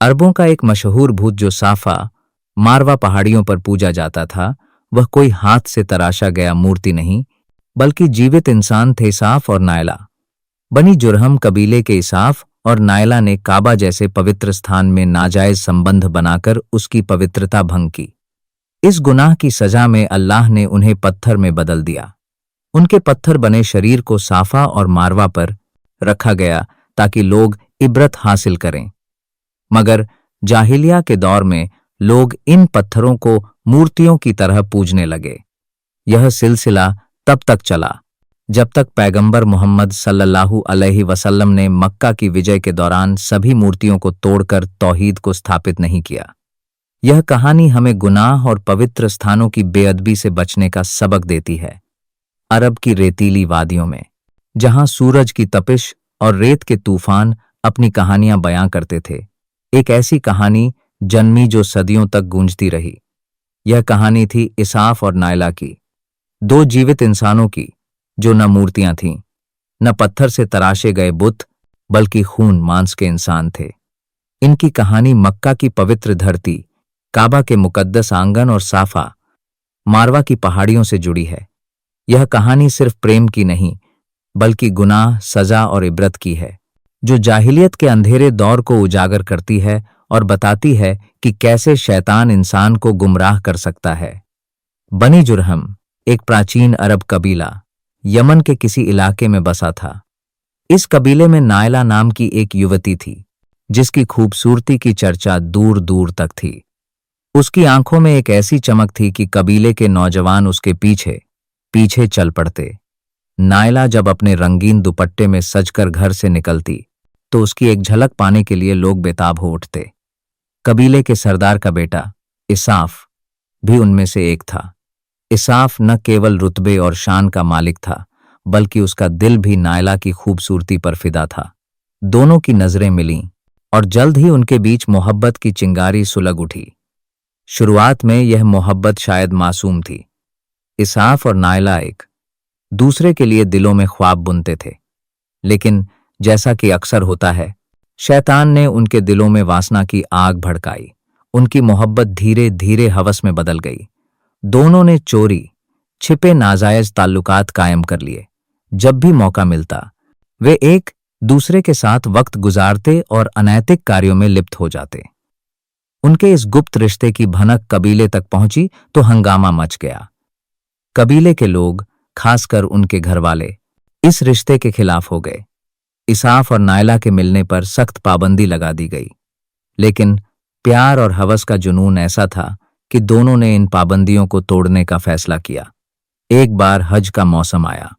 अरबों का एक मशहूर भूत जो साफा मारवा पहाड़ियों पर पूजा जाता था, वह कोई हाथ से तराशा गया मूर्ति नहीं, बल्कि जीवित इंसान थे इसाफ और नायला। बनी जुरहम कबीले के इसाफ और नायला ने काबा जैसे पवित्र स्थान में नाजायज संबंध बनाकर उसकी पवित्रता भंग की। इस गुनाह की सजा में अल्लाह ने उन्हें पत्थर में बदल दिया। उनके पत्थर बने शरीर को साफा और मारवा पर रखा गया ताकि लोग इबरत हासिल करें। मगर जाहिलिया के दौर में लोग इन पत्थरों को मूर्तियों की तरह पूजने लगे। यह सिलसिला तब तक चला जब तक पैगंबर मोहम्मद सल्लल्लाहु अलैहि वसल्लम ने मक्का की विजय के दौरान सभी मूर्तियों को तोड़कर तौहीद को स्थापित नहीं किया। यह कहानी हमें गुनाह और पवित्र स्थानों की बेअदबी से बचने का सबक देती है। अरब की रेतीली वादियों में, जहां सूरज की तपिश और रेत के तूफान अपनी कहानियां बयां करते थे, एक ऐसी कहानी जन्मी जो सदियों तक गूंजती रही। यह कहानी थी इसाफ और नायला की, दो जीवित इंसानों की जो न मूर्तियां थीं, न पत्थर से तराशे गए बुत, बल्कि खून मांस के इंसान थे। इनकी कहानी मक्का की पवित्र धरती, काबा के मुकद्दस आंगन और साफा मारवा की पहाड़ियों से जुड़ी है। यह कहानी सिर्फ प्रेम की नहीं, बल्कि गुनाह, सजा और इबरत की है, जो जाहिलियत के अंधेरे दौर को उजागर करती है और बताती है कि कैसे शैतान इंसान को गुमराह कर सकता है। बनी जुरहम एक प्राचीन अरब कबीला यमन के किसी इलाके में बसा था। इस कबीले में नायला नाम की एक युवती थी, जिसकी खूबसूरती की चर्चा दूर दूर तक थी। उसकी आंखों में एक ऐसी चमक थी कि कबीले के नौजवान उसके पीछे पीछे चल पड़ते। नायला जब अपने रंगीन दुपट्टे में सजकर घर से निकलती, तो उसकी एक झलक पाने के लिए लोग बेताब हो उठते। कबीले के सरदार का बेटा इसाफ भी उनमें से एक था। इसाफ न केवल रुतबे और शान का मालिक था, बल्कि उसका दिल भी नायला की खूबसूरती पर फिदा था। दोनों की नजरें मिलीं और जल्द ही उनके बीच मोहब्बत की चिंगारी सुलग उठी। शुरुआत में यह मोहब्बत शायद मासूम थी। इसाफ और नायला एक दूसरे के लिए दिलों में ख्वाब बुनते थे, लेकिन जैसा कि अक्सर होता है, शैतान ने उनके दिलों में वासना की आग भड़काई। उनकी मोहब्बत धीरे धीरे हवस में बदल गई। दोनों ने चोरी छिपे नाजायज ताल्लुकात कायम कर लिए। जब भी मौका मिलता, वे एक दूसरे के साथ वक्त गुजारते और अनैतिक कार्यों में लिप्त हो जाते। उनके इस गुप्त रिश्ते की भनक कबीले तक पहुंची तो हंगामा मच गया। कबीले के लोग, खासकर उनके घरवाले, इस रिश्ते के खिलाफ हो गए। इसाफ और नायला के मिलने पर सख्त पाबंदी लगा दी गई, लेकिन प्यार और हवस का जुनून ऐसा था कि दोनों ने इन पाबंदियों को तोड़ने का फैसला किया। एक बार हज का मौसम आया।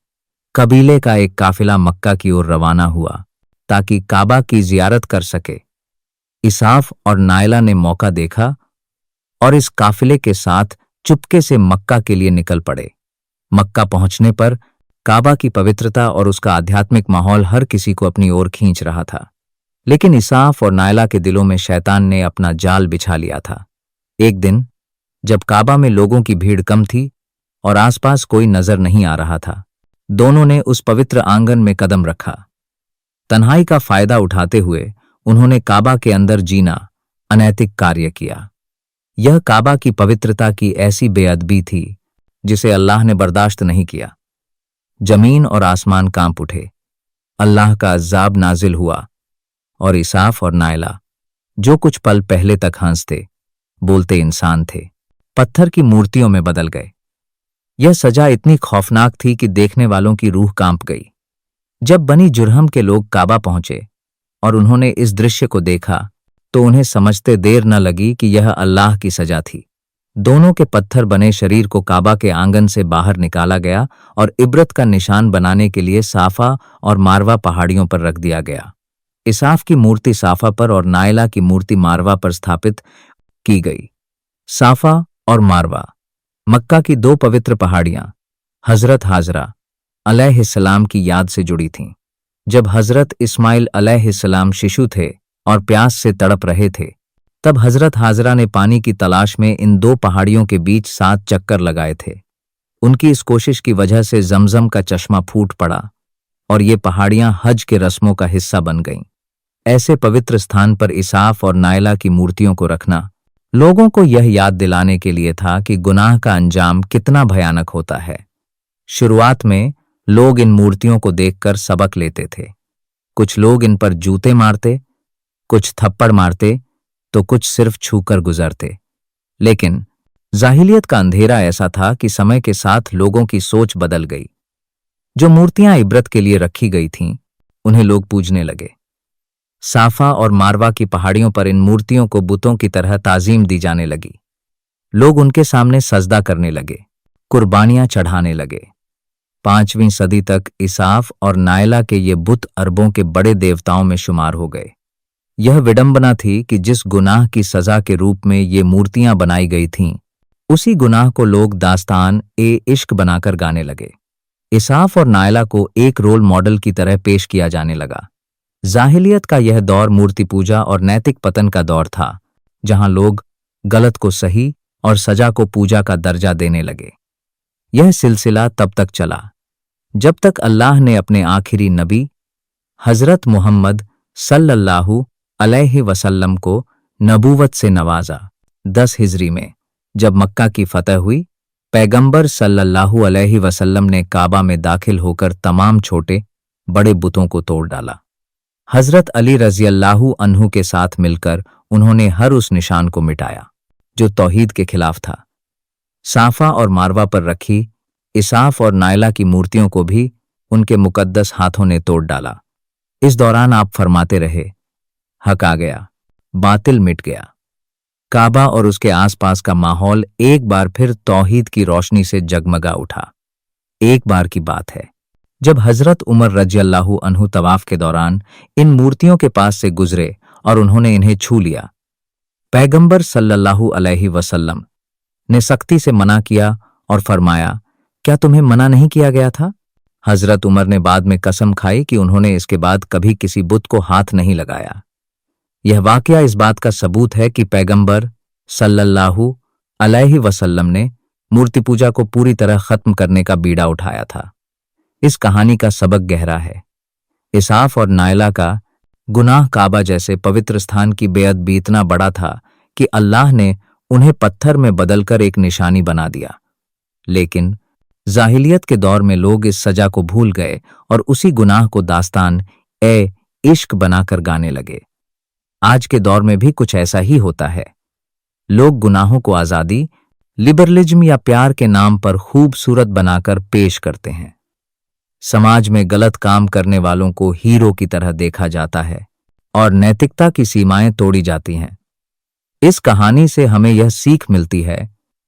कबीले का एक काफिला मक्का की ओर रवाना हुआ ताकि काबा की जियारत कर सके। इसाफ और नायला ने मौका देखा और इस काफिले के साथ चुपके से मक्का के लिए निकल पड़े। मक्का पहुंचने पर काबा की पवित्रता और उसका आध्यात्मिक माहौल हर किसी को अपनी ओर खींच रहा था, लेकिन इसाफ और नायला के दिलों में शैतान ने अपना जाल बिछा लिया था। एक दिन जब काबा में लोगों की भीड़ कम थी और आसपास कोई नजर नहीं आ रहा था, दोनों ने उस पवित्र आंगन में कदम रखा। तन्हाई का फायदा उठाते हुए उन्होंने काबा के अंदर जीना अनैतिक कार्य किया। यह काबा की पवित्रता की ऐसी बेअदबी थी जिसे अल्लाह ने बर्दाश्त नहीं किया। जमीन और आसमान कांप उठे। अल्लाह का अज़ाब नाजिल हुआ और इसाफ और नायला, जो कुछ पल पहले तक हंसते बोलते इंसान थे, पत्थर की मूर्तियों में बदल गए। यह सजा इतनी खौफनाक थी कि देखने वालों की रूह कांप गई। जब बनी जुरहम के लोग काबा पहुंचे और उन्होंने इस दृश्य को देखा, तो उन्हें समझते देर न लगी कि यह अल्लाह की सजा थी। दोनों के पत्थर बने शरीर को काबा के आंगन से बाहर निकाला गया और इबरत का निशान बनाने के लिए साफा और मारवा पहाड़ियों पर रख दिया गया। इसाफ की मूर्ति साफा पर और नायला की मूर्ति मारवा पर स्थापित की गई। साफा और मारवा मक्का की दो पवित्र पहाड़ियां हजरत हाजरा अलैहिस्सलाम की याद से जुड़ी थीं। जब हजरत इस्माइल अलैहिस्सलाम शिशु थे और प्यास से तड़प रहे थे, तब हजरत हाजरा ने पानी की तलाश में इन दो पहाड़ियों के बीच 7 चक्कर लगाए थे। उनकी इस कोशिश की वजह से जमजम का चश्मा फूट पड़ा और ये पहाड़ियां हज के रस्मों का हिस्सा बन गईं। ऐसे पवित्र स्थान पर इसाफ और नायला की मूर्तियों को रखना लोगों को यह याद दिलाने के लिए था कि गुनाह का अंजाम कितना भयानक होता है। शुरुआत में लोग इन मूर्तियों को देखकर सबक लेते थे। कुछ लोग इन पर जूते मारते, कुछ थप्पड़ मारते, तो कुछ सिर्फ छूकर गुजरते। लेकिन जाहिलियत का अंधेरा ऐसा था कि समय के साथ लोगों की सोच बदल गई। जो मूर्तियां इबरत के लिए रखी गई थीं, उन्हें लोग पूजने लगे। साफा और मारवा की पहाड़ियों पर इन मूर्तियों को बुतों की तरह ताजीम दी जाने लगी। लोग उनके सामने सजदा करने लगे, कुर्बानियां चढ़ाने लगे। 5वीं सदी तक इसाफ और नायला के ये बुत अरबों के बड़े देवताओं में शुमार हो गए। यह विडंबना थी कि जिस गुनाह की सजा के रूप में ये मूर्तियां बनाई गई थीं, उसी गुनाह को लोग दास्तान ए इश्क बनाकर गाने लगे। इसाफ और नायला को एक रोल मॉडल की तरह पेश किया जाने लगा। जाहिलियत का यह दौर मूर्ति पूजा और नैतिक पतन का दौर था, जहां लोग गलत को सही और सजा को पूजा का दर्जा देने लगे। यह सिलसिला तब तक चला जब तक अल्लाह ने अपने आखिरी नबी हजरत मोहम्मद सल्लल्लाहु अलैहि वसल्लम को नबूवत से नवाजा। 10 हिजरी में जब मक्का की फतह हुई, पैगंबर सल्लल्लाहु अलैहि वसल्लम ने काबा में दाखिल होकर तमाम छोटे बड़े बुतों को तोड़ डाला। हजरत अली रज़ियल्लाहु अन्हु के साथ मिलकर उन्होंने हर उस निशान को मिटाया जो तौहीद के खिलाफ था। साफा और मारवा पर रखी इसाफ और नायला की मूर्तियों को भी उनके मुकद्दस हाथों ने तोड़ डाला। इस दौरान आप फरमाते रहे, हक आ गया, बातिल मिट गया। काबा और उसके आसपास का माहौल एक बार फिर तौहीद की रोशनी से जगमगा उठा। एक बार की बात है जब हजरत उमर रज़ियल्लाहु अन्हु तवाफ के दौरान इन मूर्तियों के पास से गुजरे और उन्होंने इन्हें छू लिया। पैगंबर सल्लल्लाहु अलैहि वसल्लम ने सख्ती से मना किया और फरमाया, क्या तुम्हें मना नहीं किया गया था? हजरत उमर ने बाद में कसम खाई कि उन्होंने इसके बाद कभी किसी बुत को हाथ नहीं लगाया। यह वाकया इस बात का सबूत है कि पैगंबर सल्लल्लाहु अलैहि वसल्लम ने मूर्ति पूजा को पूरी तरह खत्म करने का बीड़ा उठाया था। इस कहानी का सबक गहरा है। इसाफ और नायला का गुनाह काबा जैसे पवित्र स्थान की बेअदबी इतना बड़ा था कि अल्लाह ने उन्हें पत्थर में बदलकर एक निशानी बना दिया। लेकिन जाहिलियत के दौर में लोग इस सजा को भूल गए और उसी गुनाह को दास्तान ए इश्क बनाकर गाने लगे। आज के दौर में भी कुछ ऐसा ही होता है। लोग गुनाहों को आज़ादी, लिबरलिज्म या प्यार के नाम पर खूबसूरत बनाकर पेश करते हैं। समाज में गलत काम करने वालों को हीरो की तरह देखा जाता है और नैतिकता की सीमाएं तोड़ी जाती हैं। इस कहानी से हमें यह सीख मिलती है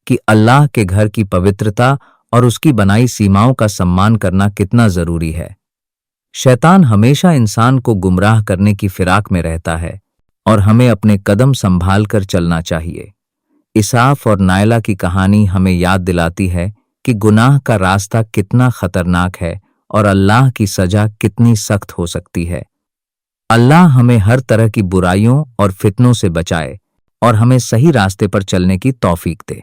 कि अल्लाह के घर की पवित्रता और उसकी बनाई सीमाओं का सम्मान करना कितना जरूरी है। शैतान हमेशा इंसान को गुमराह करने की फिराक में रहता है और हमें अपने कदम संभाल कर चलना चाहिए। इसाफ और नायला की कहानी हमें याद दिलाती है कि गुनाह का रास्ता कितना खतरनाक है और अल्लाह की सजा कितनी सख्त हो सकती है। अल्लाह हमें हर तरह की बुराइयों और फितनों से बचाए और हमें सही रास्ते पर चलने की तौफीक दे।